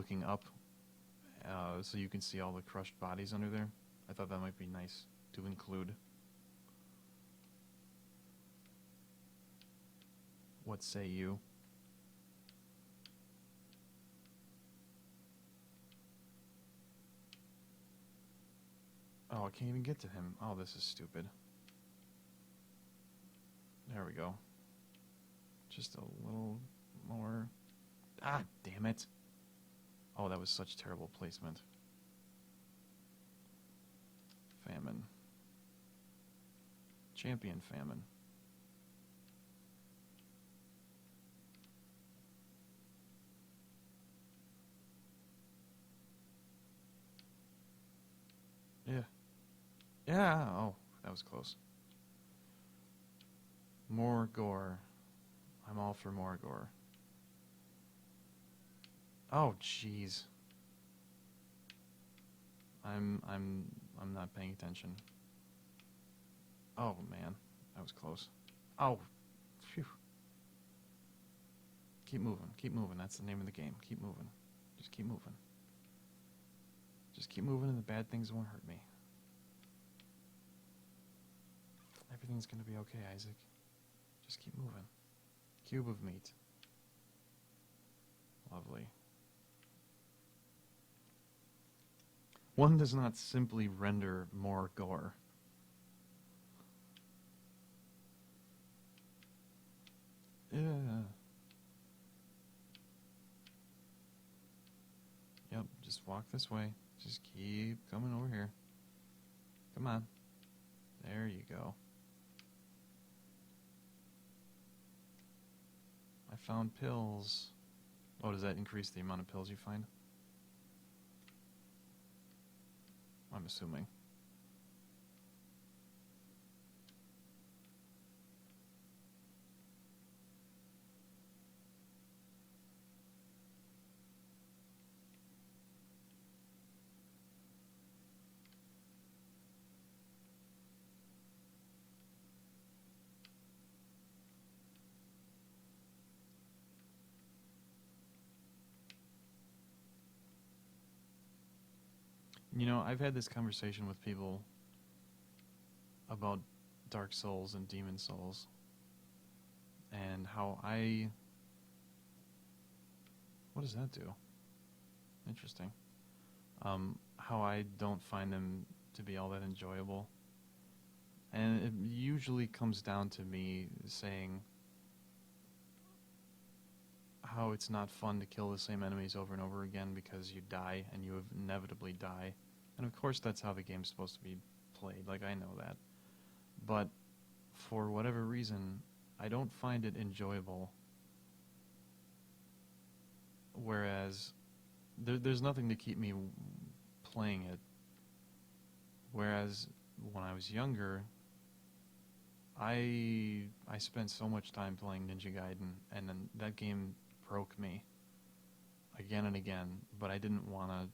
looking up, so you can see all the crushed bodies under there. I thought that might be nice to include. What say you? Oh, I can't even get to him. Oh, this is stupid. There we go. Just a little more. Ah, damn it. Oh, that was such terrible placement. Famine. Champion famine. Yeah. Yeah. Oh, that was close. More gore. I'm all for more gore. Oh, jeez. I'm not paying attention. Oh man, that was close. Oh, phew. Keep moving. Keep moving. That's the name of the game. Keep moving. Just keep moving. Just keep moving, and the bad things won't hurt me. Everything's gonna be okay, Isaac. Just keep moving. Cube of meat. Lovely. One does not simply render more gore. Yeah. Yep, just walk this way. Just keep coming over here. Come on. There you go. I found pills. Oh, does that increase the amount of pills you find? I'm assuming. You know, I've had this conversation with people about Dark Souls and Demon Souls, and how I... What does that do? Interesting. How I don't find them to be all that enjoyable. And it usually comes down to me saying how it's not fun to kill the same enemies over and over again because you die, and you inevitably die. And of course that's how the game's supposed to be played, like I know that. But for whatever reason, I don't find it enjoyable. Whereas there's nothing to keep me playing it. Whereas when I was younger, I spent so much time playing Ninja Gaiden, and then that game broke me again and again. But I didn't wanna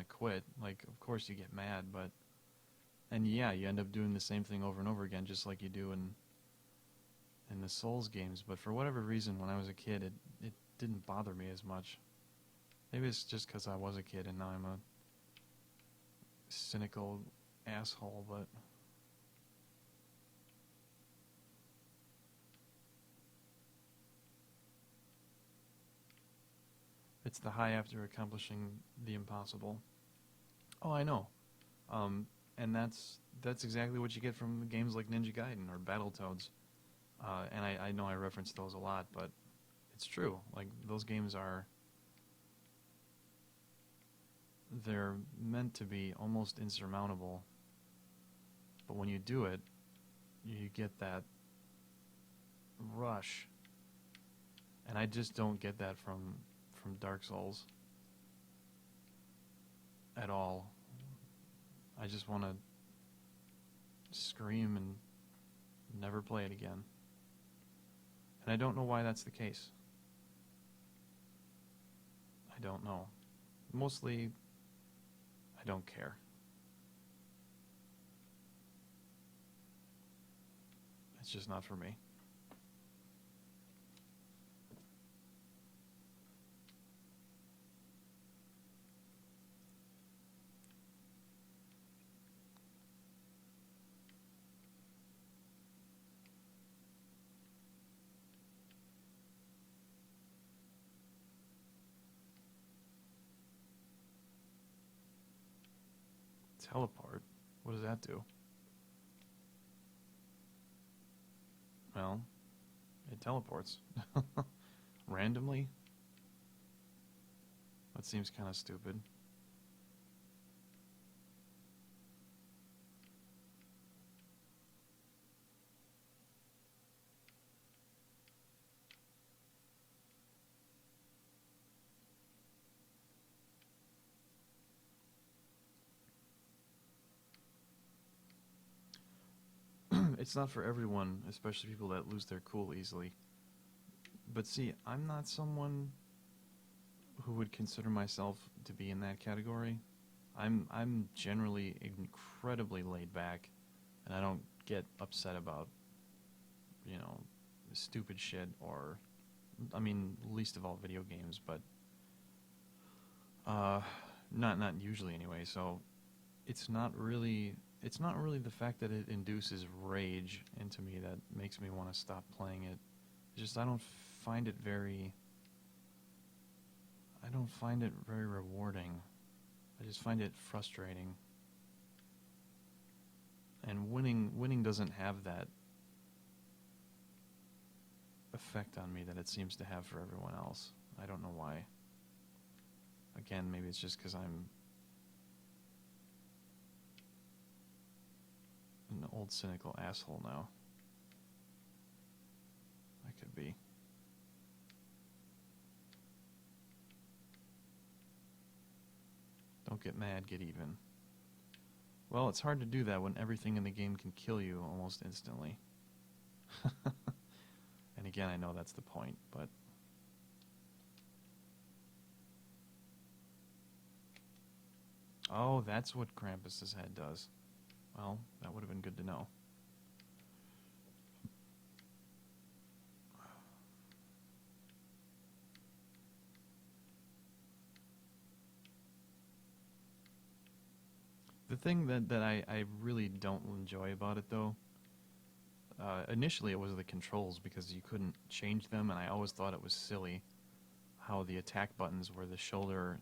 quit. Like, of course you get mad, and yeah, you end up doing the same thing over and over again, just like you do in the Souls games. But for whatever reason, when I was a kid, it didn't bother me as much. Maybe it's just because I was a kid and now I'm a cynical asshole, but... It's the high after accomplishing the impossible. Oh, I know. And that's exactly what you get from games like Ninja Gaiden or Battletoads. And I know I reference those a lot, but it's true. Like, those games they're meant to be almost insurmountable. But when you do it, you get that rush. And I just don't get that from Dark Souls at all. I just want to scream and never play it again. And I don't know why that's the case. I don't know. Mostly, I don't care. It's just not for me. Teleport? What does that do? Well, it teleports. Randomly? That seems kind of stupid. It's not for everyone, especially people that lose their cool easily. But see, I'm not someone who would consider myself to be in that category. I'm generally incredibly laid back, and I don't get upset about, you know, stupid shit or, I mean, least of all video games, but not usually anyway. So it's not really the fact that it induces rage into me that makes me want to stop playing it. It's just I don't find it very rewarding. I just find it frustrating. And winning doesn't have that effect on me that it seems to have for everyone else. I don't know why. Again, maybe it's just because I'm an old cynical asshole now. That could be. Don't get mad, get even. Well, it's hard to do that when everything in the game can kill you almost instantly. And again, I know that's the point, but... Oh, that's what Krampus's head does. Well, that would have been good to know. The thing that I really don't enjoy about it, though, initially it was the controls, because you couldn't change them, and I always thought it was silly how the attack buttons were the shoulder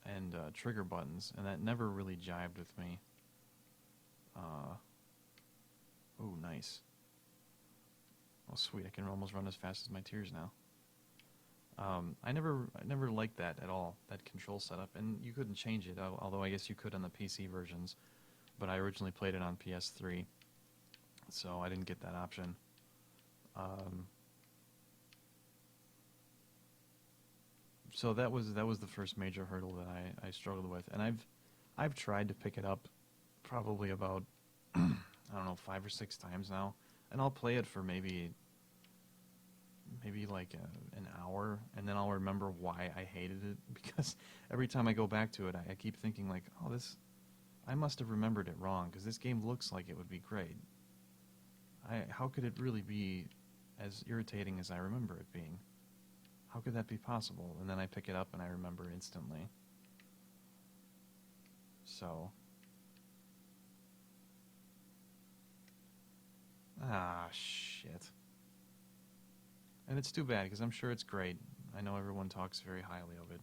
and trigger buttons, and that never really jived with me. Oh, nice. Oh, sweet, I can almost run as fast as my tears now. I never liked that at all, that control setup, and you couldn't change it, although I guess you could on the PC versions, but I originally played it on PS3, so I didn't get that option. So that was the first major hurdle that I struggled with, and I've tried to pick it up probably about I don't know, 5 or 6 times now, and I'll play it for maybe like an hour, and then I'll remember why I hated it, because every time I go back to it, I keep thinking like, oh, I must have remembered it wrong, because this game looks like it would be great. How could it really be as irritating as I remember it being? How could that be possible? And then I pick it up and I remember instantly. So... Ah, shit. And it's too bad, because I'm sure it's great. I know everyone talks very highly of it.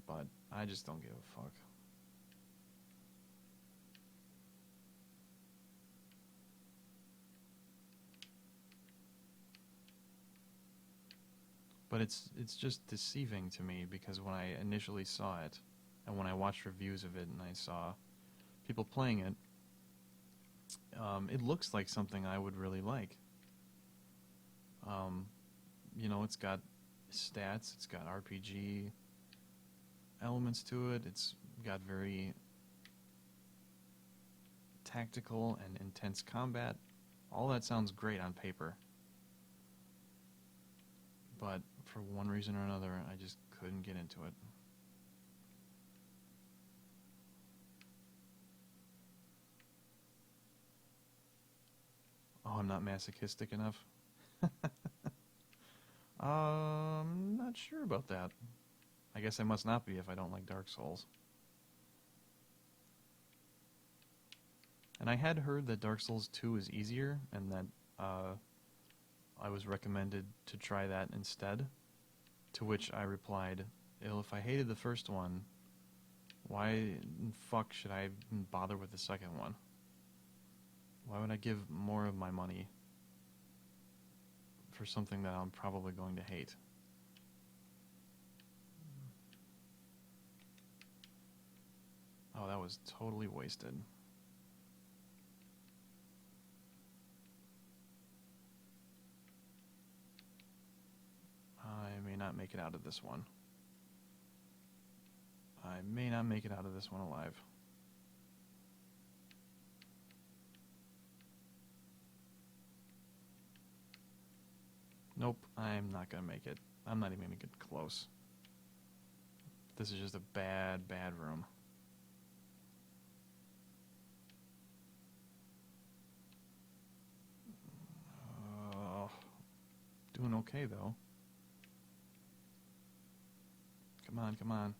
But I just don't give a fuck. But it's just deceiving to me, because when I initially saw it, and when I watched reviews of it and I saw people playing it, it looks like something I would really like. You know, it's got stats, it's got RPG elements to it, it's got very tactical and intense combat. All that sounds great on paper. But for one reason or another, I just couldn't get into it. Oh, I'm not masochistic enough? Not sure about that. I guess I must not be if I don't like Dark Souls. And I had heard that Dark Souls 2 is easier, and that I was recommended to try that instead. To which I replied, well, if I hated the first one, Why in fuck should I even bother with the second one? Why would I give more of my money for something that I'm probably going to hate? Oh, that was totally wasted. I may not make it out of this one. I may not make it out of this one alive. Nope, I'm not gonna make it. I'm not even gonna get close. This is just a bad, bad room. Doing okay, though. Come on, come on.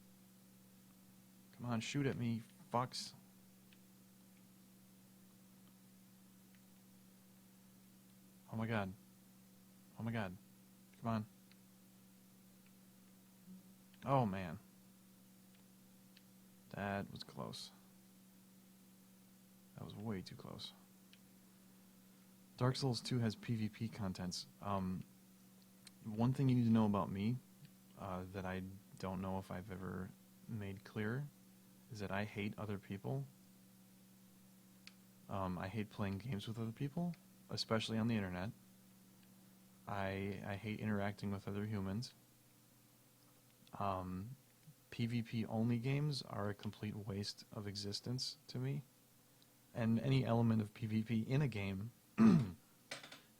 Come on, shoot at me, fucks. Oh my god. Oh my god. Come on. Oh man. That was close. That was way too close. Dark Souls 2 has PvP contents. One thing you need to know about me that I don't know if I've ever made clear is that I hate other people. I hate playing games with other people, especially on the internet. I hate interacting with other humans. PvP only games are a complete waste of existence to me. And any element of PvP in a game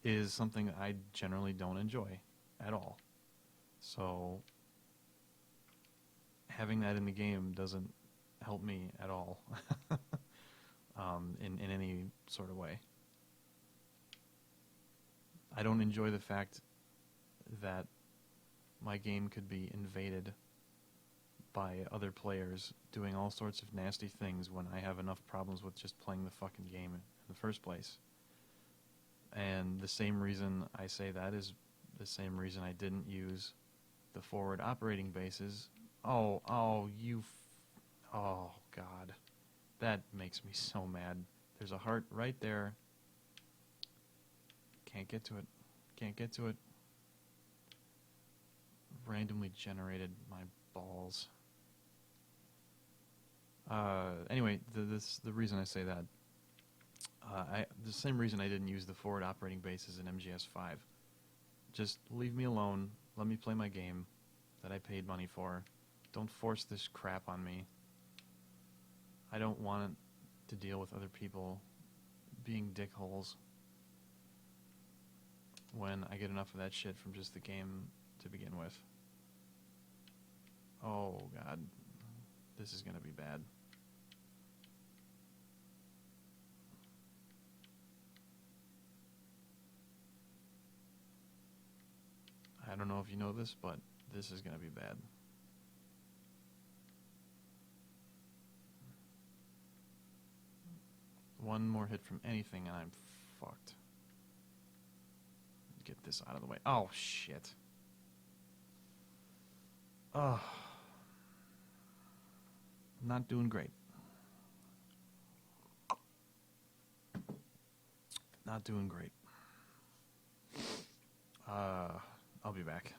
is something I generally don't enjoy at all. So having that in the game doesn't help me at all in any sort of way. I don't enjoy the fact that my game could be invaded by other players doing all sorts of nasty things when I have enough problems with just playing the fucking game in the first place. And the same reason I say that is the same reason I didn't use the forward operating bases. Oh, God. That makes me so mad. There's a heart right there. Can't get to it. Can't get to it. Randomly generated my balls. Anyway, the reason I say that, the same reason I didn't use the forward operating bases in MGS5. Just leave me alone. Let me play my game that I paid money for. Don't force this crap on me. I don't want to deal with other people being dickholes when I get enough of that shit from just the game to begin with. Oh, God. This is going to be bad. I don't know if you know this, but this is going to be bad. One more hit from anything and I'm fucked. Get this out of the way. Oh, shit. Oh. Not doing great. Not doing great. I'll be back.